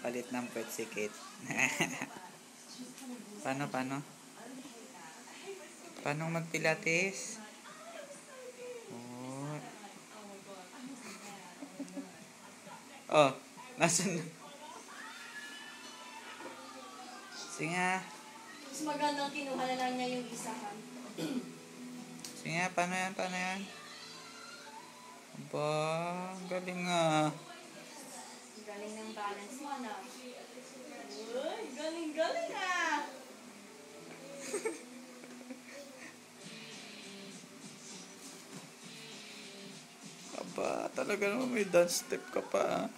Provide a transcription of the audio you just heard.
palit ng petsikit. Paano? Paano magpilates? Oh, nasan na? Sige nga. Mas magandang kinuha na lang niya yung isahan. Sige nga, paano yan? Aba, galing nga. Galing ng balance mo, na. Uy, galing ah! Aba, talaga naman may dance step ka pa.